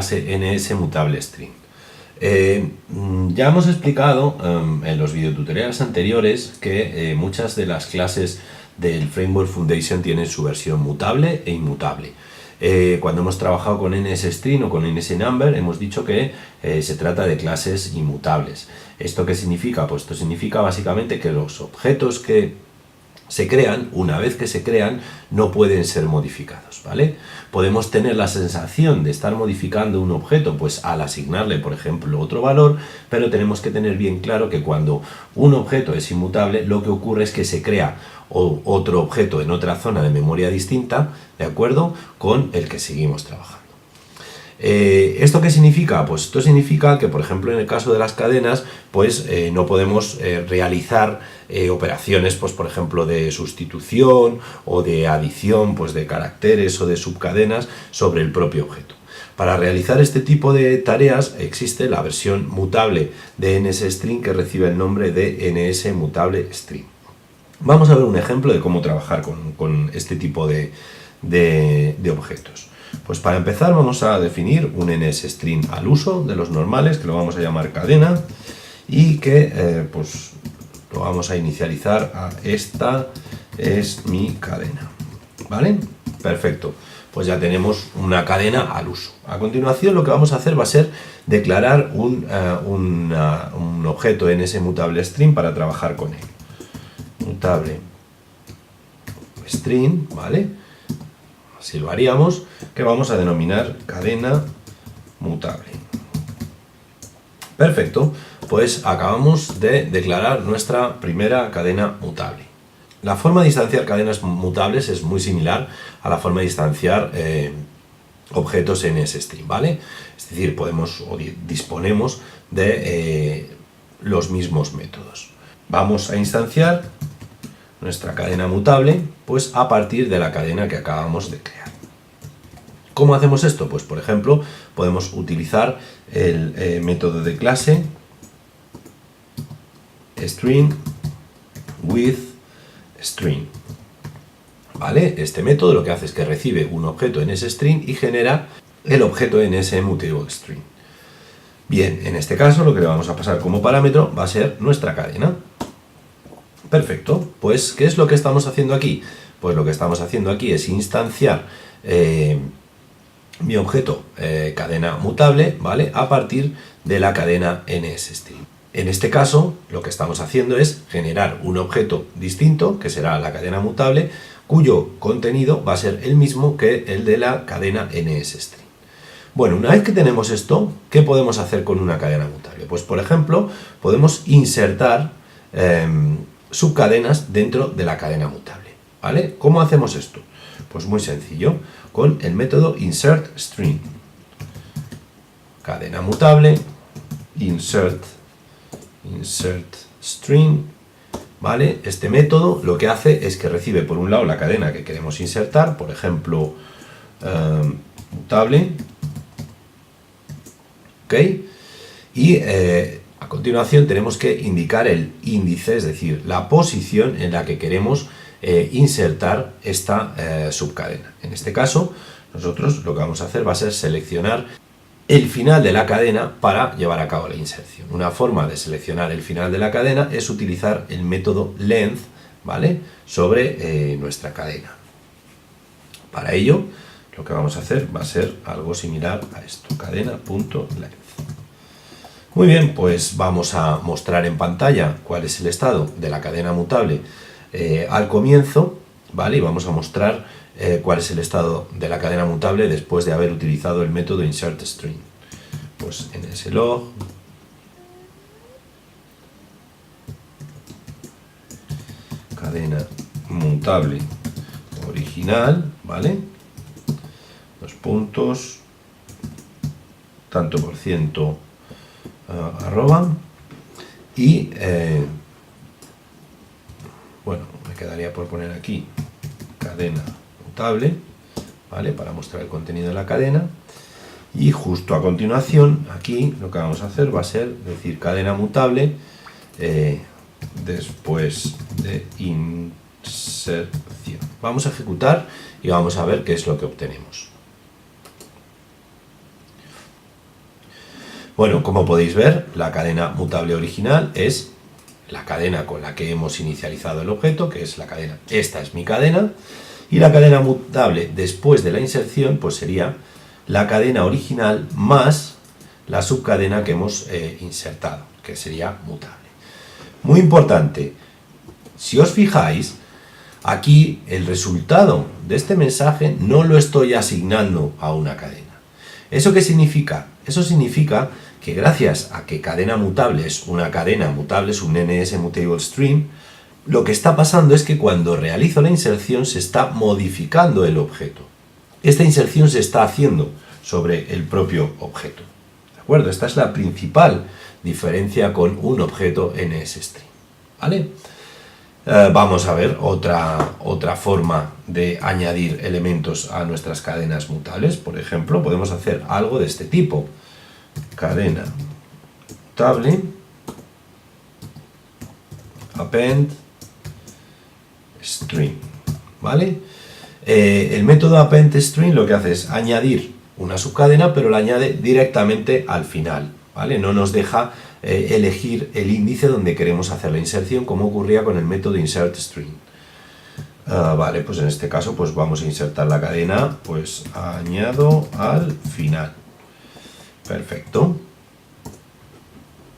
clase NSMutableString. Ya hemos explicado en los videotutoriales anteriores que muchas de las clases del Framework Foundation tienen su versión mutable e inmutable. Cuando hemos trabajado con NSString o con NSNumber hemos dicho que se trata de clases inmutables. ¿Esto qué significa? Pues esto significa básicamente que los objetos que se crean, una vez que se crean, no pueden ser modificados, ¿vale? Podemos tener la sensación de estar modificando un objeto, pues al asignarle, por ejemplo, otro valor, pero tenemos que tener bien claro que cuando un objeto es inmutable, lo que ocurre es que se crea otro objeto en otra zona de memoria distinta, ¿de acuerdo?, con el que seguimos trabajando. ¿Esto qué significa? Pues esto significa que, por ejemplo, en el caso de las cadenas, pues no podemos realizar operaciones, pues por ejemplo, de sustitución o de adición, pues de caracteres o de subcadenas sobre el propio objeto. Para realizar este tipo de tareas existe la versión mutable de NSString que recibe el nombre de NSMutableString. Vamos a ver un ejemplo de cómo trabajar con este tipo de objetos. Pues para empezar vamos a definir un NSString al uso de los normales, que lo vamos a llamar cadena, y que pues lo vamos a inicializar a esta es mi cadena, ¿vale? Perfecto, pues ya tenemos una cadena al uso. A continuación lo que vamos a hacer va a ser declarar un objeto NSMutableString para trabajar con él. Mutable string, ¿vale? Así lo haríamos, que vamos a denominar cadena mutable. Perfecto, pues acabamos de declarar nuestra primera cadena mutable. La forma de instanciar cadenas mutables es muy similar a la forma de instanciar objetos en NSString, ¿vale? Es decir, podemos o disponemos de los mismos métodos. Vamos a instanciar nuestra cadena mutable, pues a partir de la cadena que acabamos de crear. ¿Cómo hacemos esto? Pues por ejemplo, podemos utilizar el método de clase string with string. ¿Vale? Este método lo que hace es que recibe un objeto en ese string y genera el objeto en ese mutable string. Bien, en este caso lo que le vamos a pasar como parámetro va a ser nuestra cadena. Perfecto, pues ¿qué es lo que estamos haciendo aquí? Pues lo que estamos haciendo aquí es instanciar mi objeto cadena mutable, ¿vale?, a partir de la cadena NSString. En este caso, lo que estamos haciendo es generar un objeto distinto, que será la cadena mutable, cuyo contenido va a ser el mismo que el de la cadena NSString. Bueno, una vez que tenemos esto, ¿qué podemos hacer con una cadena mutable? Pues, por ejemplo, podemos insertar subcadenas dentro de la cadena mutable, ¿vale? ¿Cómo hacemos esto? Pues muy sencillo, con el método insertString. Cadena mutable, insertString, ¿vale? Este método lo que hace es que recibe por un lado la cadena que queremos insertar, por ejemplo, mutable, ¿ok? Y a continuación tenemos que indicar el índice, es decir, la posición en la que queremos insertar esta subcadena. En este caso, nosotros lo que vamos a hacer va a ser seleccionar el final de la cadena para llevar a cabo la inserción. Una forma de seleccionar el final de la cadena es utilizar el método length, ¿vale?, sobre nuestra cadena. Para ello, lo que vamos a hacer va a ser algo similar a esto, cadena.length. Muy bien, pues vamos a mostrar en pantalla cuál es el estado de la cadena mutable al comienzo, ¿vale? Y vamos a mostrar cuál es el estado de la cadena mutable después de haber utilizado el método insertString. Pues nslog cadena mutable original, ¿vale?, dos puntos, tanto por ciento arroba, y bueno, me quedaría por poner aquí cadena mutable, ¿vale?, para mostrar el contenido de la cadena. Y justo a continuación, aquí lo que vamos a hacer va a ser decir cadena mutable después de inserción. Vamos a ejecutar y vamos a ver qué es lo que obtenemos. Bueno, como podéis ver, la cadena mutable original es la cadena con la que hemos inicializado el objeto, que es la cadena, esta es mi cadena, y la cadena mutable después de la inserción pues sería la cadena original más la subcadena que hemos insertado, que sería mutable. Muy importante, si os fijáis, aquí el resultado de este mensaje no lo estoy asignando a una cadena. ¿Eso qué significa? Eso significa que gracias a que cadena mutable es una cadena mutable, es un NS Mutable String, lo que está pasando es que cuando realizo la inserción se está modificando el objeto. Esta inserción se está haciendo sobre el propio objeto. ¿De acuerdo? Esta es la principal diferencia con un objeto NSString. ¿Vale? Vamos a ver otra forma de añadir elementos a nuestras cadenas mutables. Por ejemplo, podemos hacer algo de este tipo. Cadena mutable, append string, ¿vale? El método append string lo que hace es añadir una subcadena, pero la añade directamente al final, ¿vale? No nos deja elegir el índice donde queremos hacer la inserción, como ocurría con el método insert string. Vale, pues en este caso pues vamos a insertar la cadena, pues añado al final. Perfecto.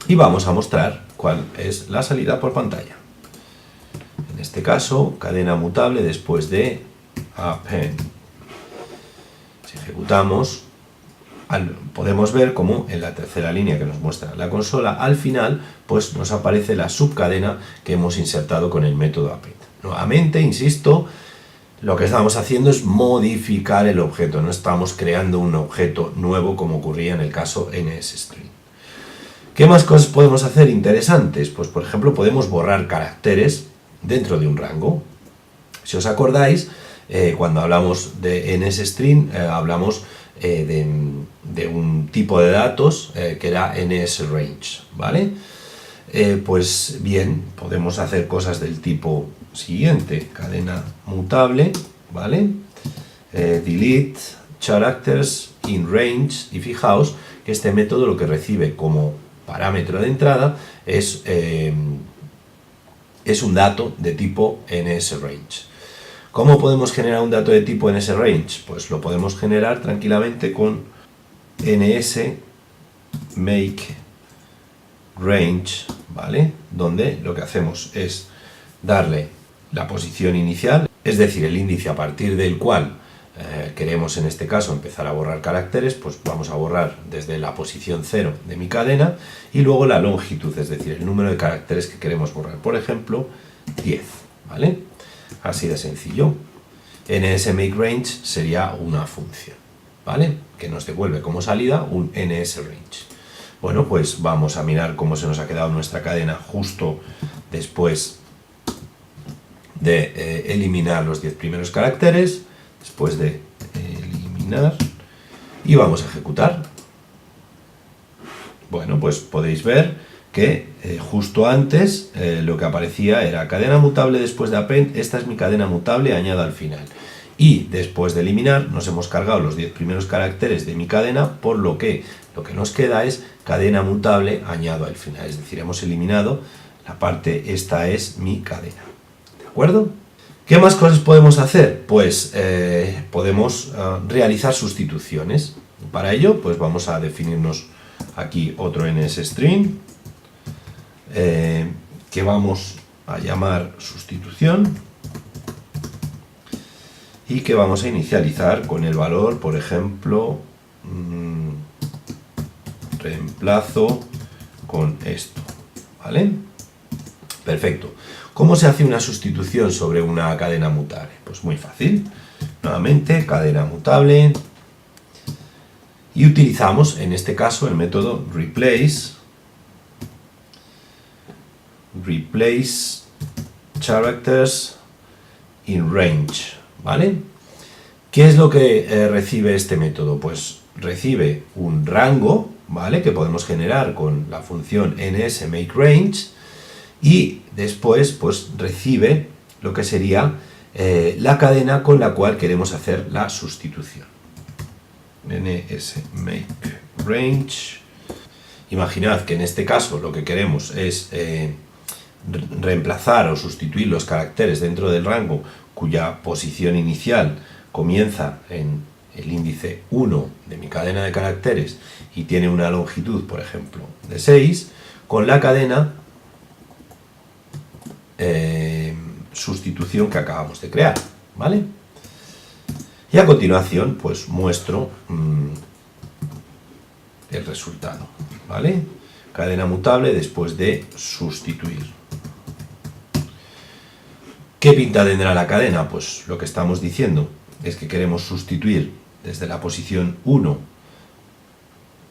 Y vamos a mostrar cuál es la salida por pantalla. En este caso, cadena mutable después de append. Si ejecutamos, podemos ver cómo en la tercera línea que nos muestra la consola, al final, pues nos aparece la subcadena que hemos insertado con el método append. Nuevamente, insisto, lo que estamos haciendo es modificar el objeto, no estamos creando un objeto nuevo como ocurría en el caso NSString. ¿Qué más cosas podemos hacer interesantes? Pues por ejemplo podemos borrar caracteres dentro de un rango. Si os acordáis, cuando hablamos de NSString hablamos de un tipo de datos que era NSRange, ¿vale? Pues bien, podemos hacer cosas del tipo siguiente, cadena mutable, ¿vale? Delete characters in range, y fijaos que este método lo que recibe como parámetro de entrada es un dato de tipo NSRange. ¿Cómo podemos generar un dato de tipo NSRange? Pues lo podemos generar tranquilamente con NSMakeRange, ¿vale? Donde lo que hacemos es darle la posición inicial, es decir, el índice a partir del cual queremos en este caso empezar a borrar caracteres, pues vamos a borrar desde la posición 0 de mi cadena, y luego la longitud, es decir, el número de caracteres que queremos borrar, por ejemplo 10, ¿vale? Así de sencillo. NSMakeRange sería una función, ¿vale? Que nos devuelve como salida un NSRange. Bueno, pues vamos a mirar cómo se nos ha quedado nuestra cadena justo después de eliminar los 10 primeros caracteres, después de eliminar, y vamos a ejecutar. Bueno, pues podéis ver que justo antes lo que aparecía era cadena mutable después de append, esta es mi cadena mutable, añado al final. Y después de eliminar nos hemos cargado los 10 primeros caracteres de mi cadena, por lo que nos queda es cadena mutable, añado al final. Es decir, hemos eliminado la parte, esta es mi cadena. ¿De acuerdo? ¿Qué más cosas podemos hacer? Pues podemos realizar sustituciones. Para ello, pues vamos a definirnos aquí otro NSString que vamos a llamar sustitución y que vamos a inicializar con el valor, por ejemplo, reemplazo con esto, ¿vale? Perfecto. ¿Cómo se hace una sustitución sobre una cadena mutable? Pues muy fácil. Nuevamente, cadena mutable. Y utilizamos, en este caso, el método replace characters in range, ¿vale? ¿Qué es lo que recibe este método? Pues recibe un rango, ¿vale? Que podemos generar con la función NSMakeRange, y después pues recibe lo que sería la cadena con la cual queremos hacer la sustitución. NSMakeRange. Imaginad que en este caso lo que queremos es reemplazar o sustituir los caracteres dentro del rango cuya posición inicial comienza en el índice 1 de mi cadena de caracteres y tiene una longitud, por ejemplo, de 6, con la cadena sustitución que acabamos de crear, ¿vale? Y a continuación, pues muestro el resultado, ¿vale? Cadena mutable después de sustituir. ¿Qué pinta tendrá la cadena? Pues lo que estamos diciendo es que queremos sustituir desde la posición 1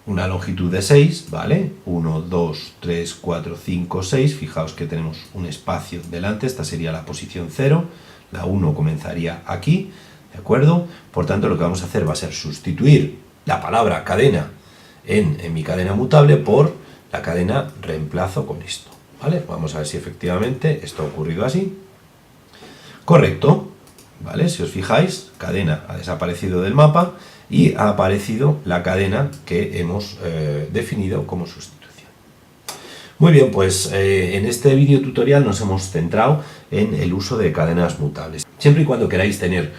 una longitud de 6, ¿vale? 1, 2, 3, 4, 5, 6. Fijaos que tenemos un espacio delante, esta sería la posición 0, la 1 comenzaría aquí, ¿de acuerdo? Por tanto, lo que vamos a hacer va a ser sustituir la palabra cadena en mi cadena mutable por la cadena reemplazo con esto, ¿vale? Vamos a ver si efectivamente esto ha ocurrido así. Correcto, ¿vale? Si os fijáis, cadena ha desaparecido del mapa y ha aparecido la cadena que hemos definido como sustitución. Muy bien, pues en este vídeo tutorial nos hemos centrado en el uso de cadenas mutables. Siempre y cuando queráis tener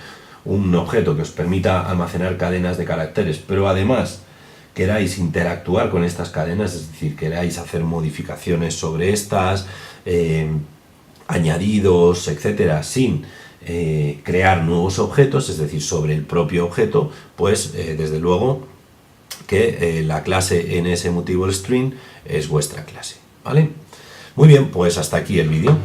un objeto que os permita almacenar cadenas de caracteres, pero además queráis interactuar con estas cadenas, es decir, queráis hacer modificaciones sobre estas, añadidos, etcétera, sin crear nuevos objetos, es decir, sobre el propio objeto, pues desde luego que la clase NSMutableString es vuestra clase, ¿vale? Muy bien, pues hasta aquí el vídeo.